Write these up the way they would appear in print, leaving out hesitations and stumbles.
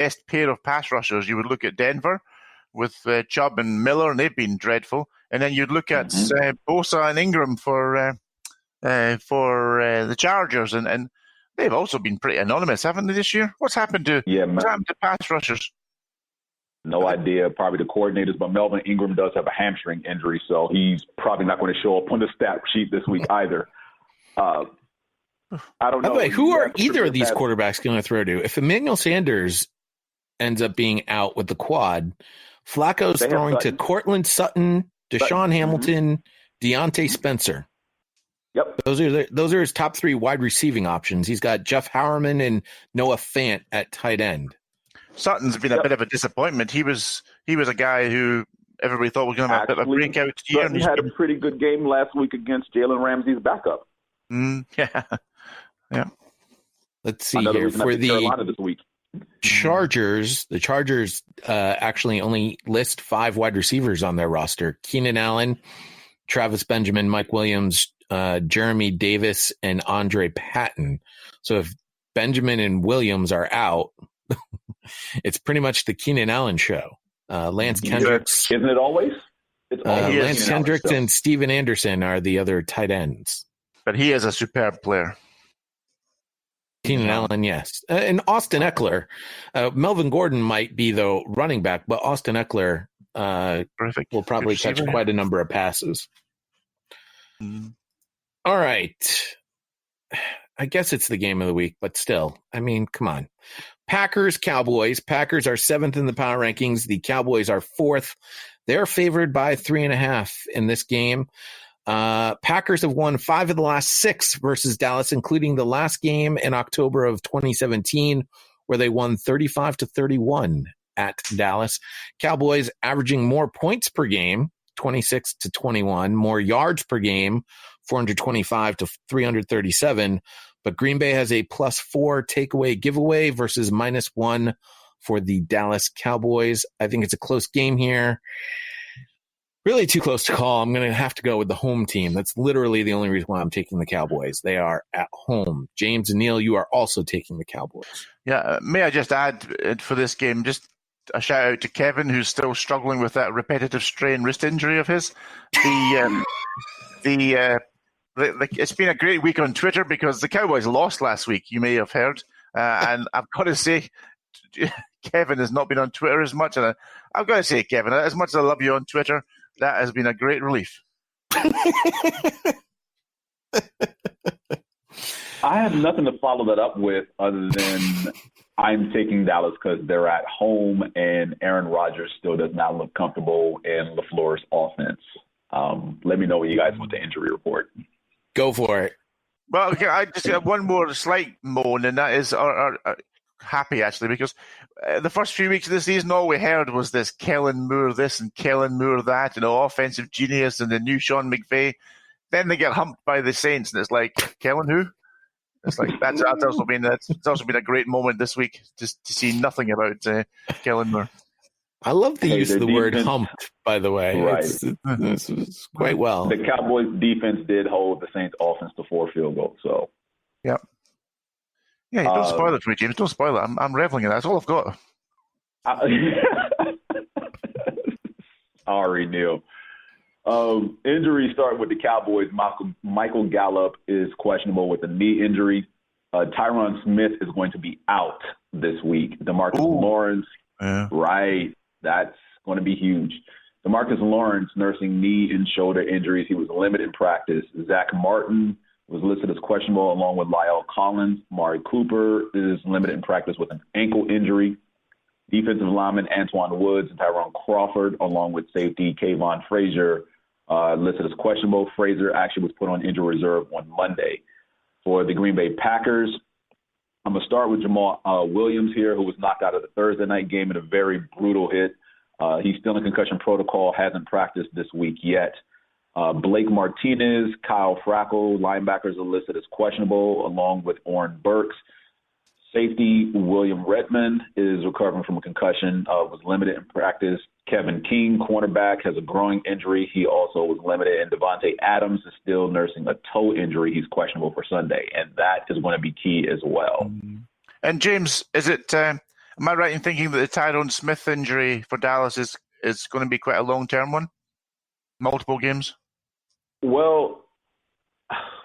best pair of pass rushers, you would look at Denver with Chubb and Miller, and they've been dreadful. And then you'd look at Bosa and Ingram for the Chargers, and they've also been pretty anonymous, haven't they, this year? What's happened to pass rushers? No idea. Probably the coordinators, but Melvin Ingram does have a hamstring injury, so he's probably not going to show up on the stat sheet this week either. I don't know. By the way, who are either of these quarterbacks going to throw to? If Emmanuel Sanders ends up being out with the quad, Flacco's throwing to Cortland Sutton, Deshaun Hamilton, Deontay Spencer. Yep. Those are his top 3 wide receiving options. He's got Jeff Howerman and Noah Fant at tight end. Sutton's been a bit of a disappointment. He was a guy who everybody thought was going to have a bit of a breakout year. Sutton had a pretty good game last week against Jalen Ramsey's backup. Yeah. Let's see here for the Carolina this week. Chargers. The Chargers actually only list 5 wide receivers on their roster: Keenan Allen, Travis Benjamin, Mike Williams, Jeremy Davis, and Andre Patton. So if Benjamin and Williams are out, it's pretty much the Keenan Allen show. Lance Kendricks. Isn't it always? It's always Lance Kendricks and Steven Anderson are the other tight ends. But he is a superb player. Keenan Allen, yes. And Austin Eckler. Melvin Gordon might be, though, running back, but Austin Eckler will probably catch quite a number of passes. All right. I guess it's the game of the week, but still, I mean, come on. Packers, Cowboys. Packers are 7th in the power rankings. The Cowboys are 4th. They're favored by 3.5 in this game. Packers have won 5 of the last 6 versus Dallas, including the last game in October of 2017, where they won 35-31 at Dallas. Cowboys averaging more points per game, 26-21, more yards per game, 425-337. But Green Bay has a +4 takeaway giveaway versus -1 for the Dallas Cowboys. I think it's a close game here. Really too close to call. I'm going to have to go with the home team. That's literally the only reason why I'm taking the Cowboys. They are at home. James and Neil, you are also taking the Cowboys. Yeah, may I just add for this game, just a shout out to Kevin, who's still struggling with that repetitive strain wrist injury of his. It's been a great week on Twitter because the Cowboys lost last week, you may have heard. And I've got to say, Kevin has not been on Twitter as much. And I've got to say, Kevin, as much as I love you on Twitter, that has been a great relief. I have nothing to follow that up with other than I'm taking Dallas because they're at home and Aaron Rodgers still does not look comfortable in LaFleur's offense. Let me know when you guys want the injury report. Go for it. Well, okay, I just got one more slight moan, and that is happy, actually, because the first few weeks of the season, all we heard was this Kellen Moore this and Kellen Moore that, offensive genius and the new Sean McVay. Then they get humped by the Saints, and it's like, Kellen who? It's like it's also been a great moment this week just to see nothing about Kellen Moore. I love the use of the word humped, by the way. Right. It's quite well. The Cowboys defense did hold the Saints offense to 4 field goals, so. Yep. Yeah, don't spoil it for me, James. Don't spoil it. I'm reveling in that. That's all I've got. Sorry, Neil. Injuries start with the Cowboys. Michael Gallup is questionable with a knee injury. Tyron Smith is going to be out this week. DeMarcus Lawrence, right. That's going to be huge. DeMarcus Lawrence nursing knee and shoulder injuries. He was limited in practice. Zach Martin was listed as questionable along with Lyle Collins. Mari Cooper is limited in practice with an ankle injury. Defensive lineman Antoine Woods and Tyrone Crawford, along with safety Kayvon Frazier, listed as questionable. Frazier actually was put on injury reserve on Monday. For the Green Bay Packers, I'm going to start with Jamal Williams here, who was knocked out of the Thursday night game in a very brutal hit. He's still in concussion protocol, hasn't practiced this week yet. Blake Martinez, Kyle Frackle, linebackers are listed as questionable, along with Oren Burks. Safety William Redmond is recovering from a concussion, was limited in practice. Kevin King, cornerback, has a growing injury. He also was limited. And Devontae Adams is still nursing a toe injury. He's questionable for Sunday, and that is going to be key as well. And James, is it? I Am I right in thinking that the Tyrone Smith injury for Dallas is going to be quite a long-term one? Multiple games? Well,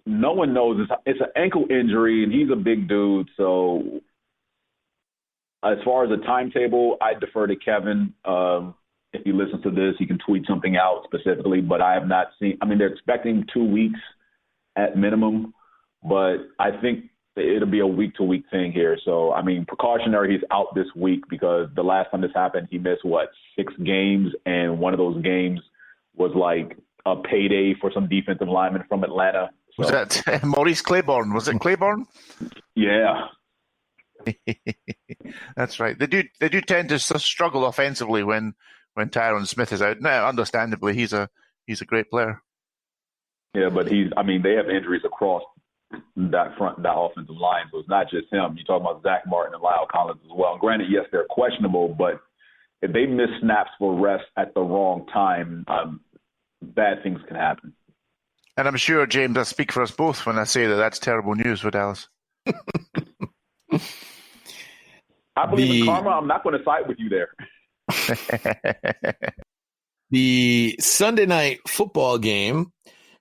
no one knows. It's an ankle injury, and he's a big dude. So as far as the timetable, I defer to Kevin. If he listens to this, he can tweet something out specifically. But I have not seen – I mean, they're expecting 2 weeks at minimum. But I think it'll be a week-to-week thing here. So, I mean, precautionary, he's out this week because the last time this happened, he missed, 6 games, and one of those games was like a payday for some defensive lineman from Atlanta. So, was that Maurice Claiborne? Was it Claiborne? Yeah. That's right. They do tend to struggle offensively when Tyron Smith is out. Now, understandably, he's a great player. Yeah, but they have injuries across that offensive line. So it's not just him. You're talking about Zach Martin and Lyle Collins as well. And granted, yes, they're questionable, but if they miss snaps for rest at the wrong time, bad things can happen. And I'm sure, James, I speak for us both when I say that that's terrible news for Dallas. I believe in karma. I'm not going to side with you there. The Sunday night football game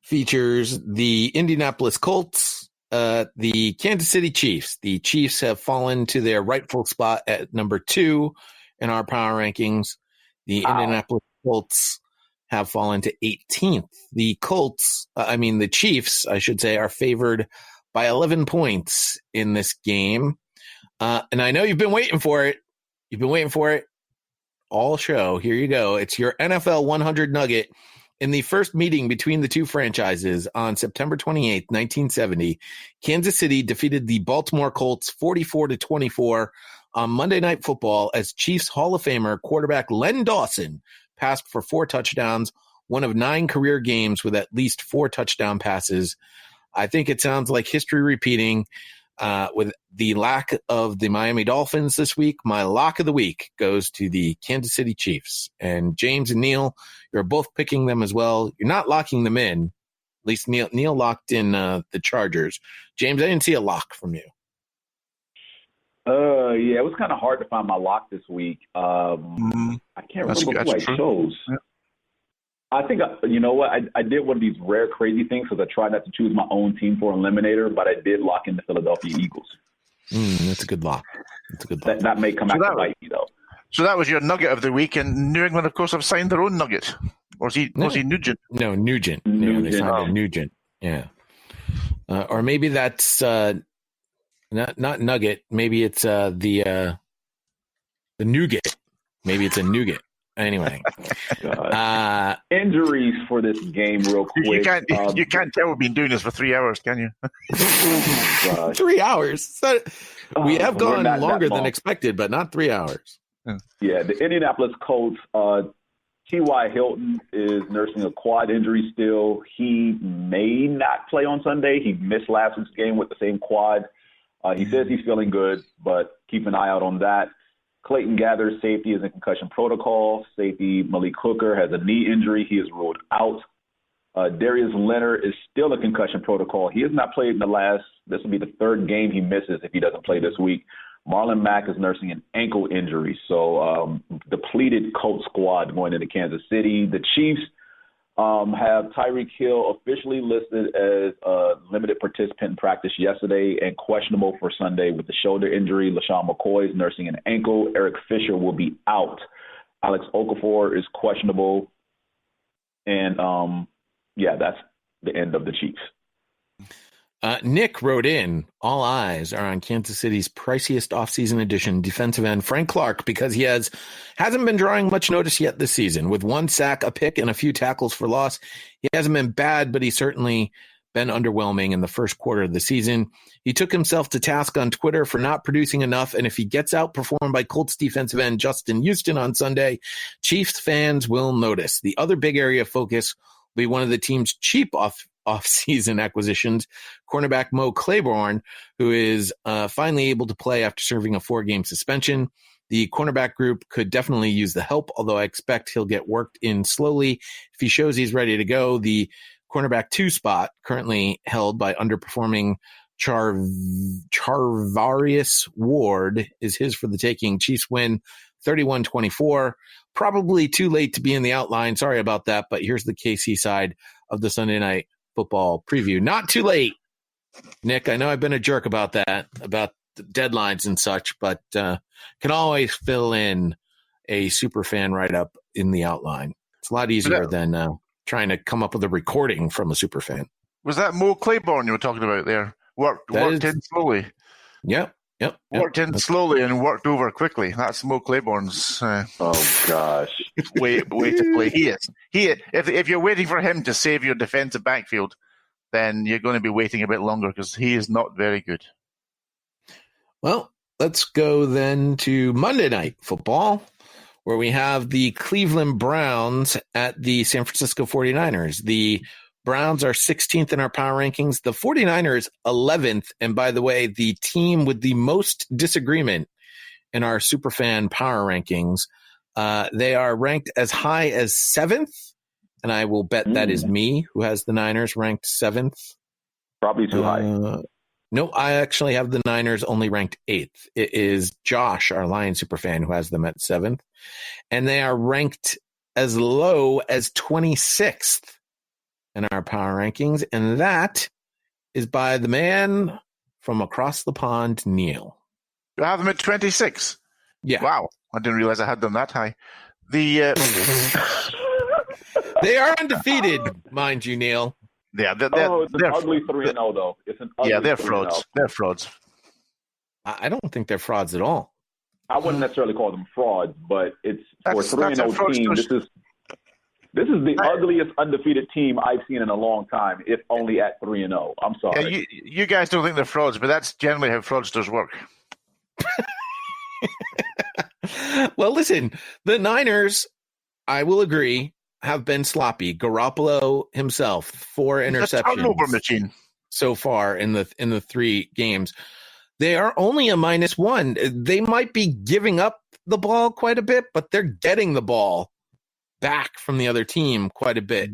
features the Indianapolis Colts, the Kansas City Chiefs. The Chiefs have fallen to their rightful spot at number 2 in our power rankings. The Indianapolis Colts have fallen to 18th. The Chiefs, I should say, are favored by 11 points in this game. And I know you've been waiting for it. All show. Here you go. It's your NFL 100 nugget. In the first meeting between the two franchises on September 28th, 1970, Kansas City defeated the Baltimore Colts 44-24 on Monday Night Football as Chiefs Hall of Famer quarterback Len Dawson passed for 4 touchdowns, one of 9 career games with at least 4 touchdown passes. I think it sounds like history repeating. With the lack of the Miami Dolphins this week, my lock of the week goes to the Kansas City Chiefs. And James and Neil, you're both picking them as well. You're not locking them in. At least Neil locked in the Chargers. James, I didn't see a lock from you. Yeah, it was kind of hard to find my lock this week. I can't remember who I chose. Yeah. I think, you know what, I did one of these rare crazy things because I tried not to choose my own team for Eliminator, but I did lock in the Philadelphia Eagles. That's a good lock. That may come out to bite me, though. So that was your nugget of the week, and New England, of course, have signed their own nugget. Was he Nugent? No, Nugent. Yeah, they signed a Nugent. Yeah. Or maybe that's not nugget. Maybe it's the nougat. Maybe it's a nougat. Anyway, injuries for this game, real quick. You can't tell we've been doing this for 3 hours, can you? 3 hours. So we have gone longer than expected, but not 3 hours. Yeah, the Indianapolis Colts. T.Y. Hilton is nursing a quad injury still. He may not play on Sunday. He missed last week's game with the same quad. He says he's feeling good, but keep an eye out on that. Clayton Gathers, safety, is in concussion protocol. Safety Malik Hooker has a knee injury. He is ruled out. Darius Leonard is still in concussion protocol. He has not played in this will be the 3rd game he misses if he doesn't play this week. Marlon Mack is nursing an ankle injury. So depleted Colts squad going into Kansas City. The Chiefs have Tyreek Hill officially listed as a limited participant in practice yesterday and questionable for Sunday with the shoulder injury. LaShawn McCoy is nursing an ankle. Eric Fisher will be out. Alex Okafor is questionable. And, that's the end of the Chiefs. Nick wrote in, all eyes are on Kansas City's priciest offseason addition, defensive end Frank Clark, because he hasn't been drawing much notice yet this season. With 1 sack, a pick, and a few tackles for loss, he hasn't been bad, but he's certainly been underwhelming in the first quarter of the season. He took himself to task on Twitter for not producing enough, and if he gets outperformed by Colts defensive end Justin Houston on Sunday, Chiefs fans will notice. The other big area of focus will be one of the team's cheap off-season acquisitions, cornerback Mo Claiborne, who is finally able to play after serving a 4-game suspension. The cornerback group could definitely use the help, although I expect he'll get worked in slowly. If he shows he's ready to go, the cornerback 2 spot, currently held by underperforming Charvarius Ward is his for the taking. Chiefs win 31-24. Probably too late to be in the outline. Sorry about that, but here's the KC side of the Sunday Night Football preview. Not too late, Nick. I know I've been a jerk about that, about the deadlines and such, but can always fill in a super fan write-up in the outline. It's a lot easier than trying to come up with a recording from a super fan. Was that Mo Claiborne you were talking about there? Worked in slowly. Yep. Worked in slowly and worked over quickly. That's Mo Claiborne's oh gosh, way to play. He is. If you're waiting for him to save your defensive backfield, then you're going to be waiting a bit longer because he is not very good. Well, let's go then to Monday Night Football, where we have the Cleveland Browns at the San Francisco 49ers. The Browns are 16th in our power rankings. The 49ers 11th. And by the way, the team with the most disagreement in our superfan power rankings, they are ranked as high as 7th. And I will bet that is me who has the Niners ranked 7th. Probably too high. No, I actually have the Niners only ranked 8th. It is Josh, our Lion superfan, who has them at 7th. And they are ranked as low as 26th in our power rankings. And that is by the man from across the pond, Neil. You have them at 26? Yeah. Wow. I didn't realize I had them that high. They are undefeated, mind you, Neil. Yeah, it's an ugly 3-0 though. It's an ugly they're 3-0. frauds. They're frauds. I don't think they're frauds at all. I wouldn't necessarily call them frauds, but it's for a 3-0 team. This is the ugliest undefeated team I've seen in a long time, if only at 3-0. I'm sorry. Yeah, you guys don't think they're frauds, but that's generally how fraudsters work. Well, listen, the Niners, I will agree, have been sloppy. Garoppolo himself, 4 interceptions turnover machine so far in the 3 games. They are only a -1. They might be giving up the ball quite a bit, but they're getting the ball back from the other team quite a bit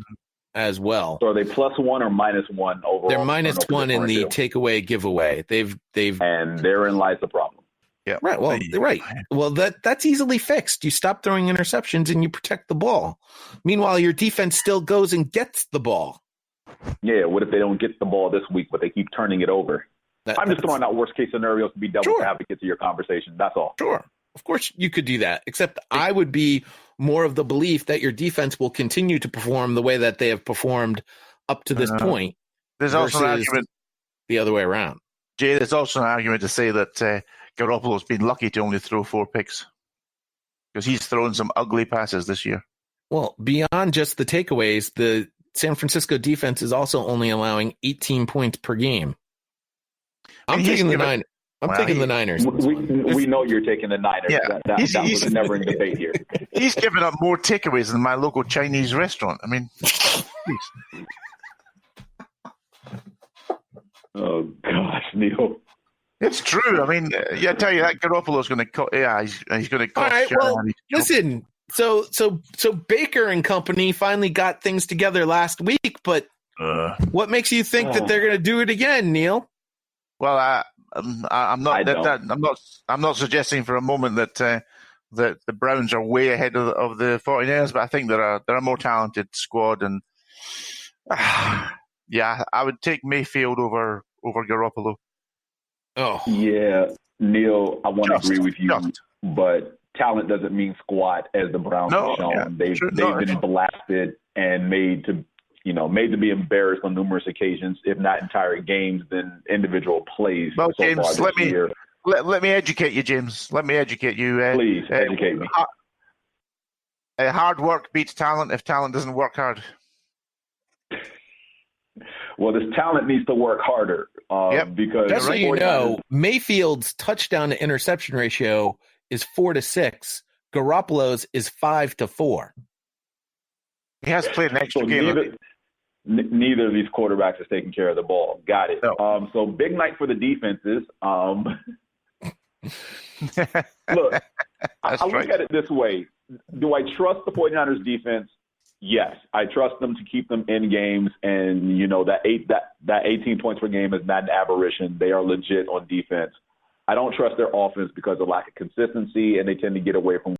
as well. So are they +1 or -1 overall? They're -1 in the takeaway giveaway. They've and therein lies the problem. Yeah. Right. Well, right. Well, that's easily fixed. You stop throwing interceptions and you protect the ball. Meanwhile, your defense still goes and gets the ball. Yeah. What if they don't get the ball this week, but they keep turning it over? I'm just throwing out worst case scenarios to be devil's advocate to your conversation. That's all. Sure. Of course you could do that, except I would be more of the belief that your defense will continue to perform the way that they have performed up to this point. There's also an argument the other way around. Jay, there's also an argument to say that Garoppolo's been lucky to only throw 4 picks because he's thrown some ugly passes this year. Well, beyond just the takeaways, the San Francisco defense is also only allowing 18 points per game. I'm taking the Niners. Taking the Niners. We know you're taking the Niners. Yeah. That was never in debate here. He's given up more takeaways than my local Chinese restaurant. I mean, oh gosh, Neil. It's true. I mean, I tell you that Garoppolo's going to cost. Yeah, he's going to cost. All right. Well, listen. So Baker and company finally got things together last week, but what makes you think that they're going to do it again, Neil? Well, I'm not suggesting for a moment that the Browns are way ahead of the 49ers, but I think they're a more talented squad, and yeah, I would take Mayfield over Garoppolo. Oh yeah, Neil, I want to agree with you, but talent doesn't mean squat, as the Browns have shown. Yeah, they've been blasted and made to be embarrassed on numerous occasions, if not entire games, than individual plays. Well, James, let me educate you, James. Let me educate you. Please educate me. Hard work beats talent if talent doesn't work hard. Well, this talent needs to work harder because just so you know, Mayfield's touchdown to interception ratio is 4-6. Garoppolo's is 5-4. He has played an extra game. Neither of these quarterbacks is taking care of the ball. Got it. No. So big night for the defenses. Look, I look at it this way. Do I trust the 49ers defense? Yes, I trust them to keep them in games, and that 18 points per game is not an aberration. They are legit on defense. I don't trust their offense because of lack of consistency, and they tend to get away from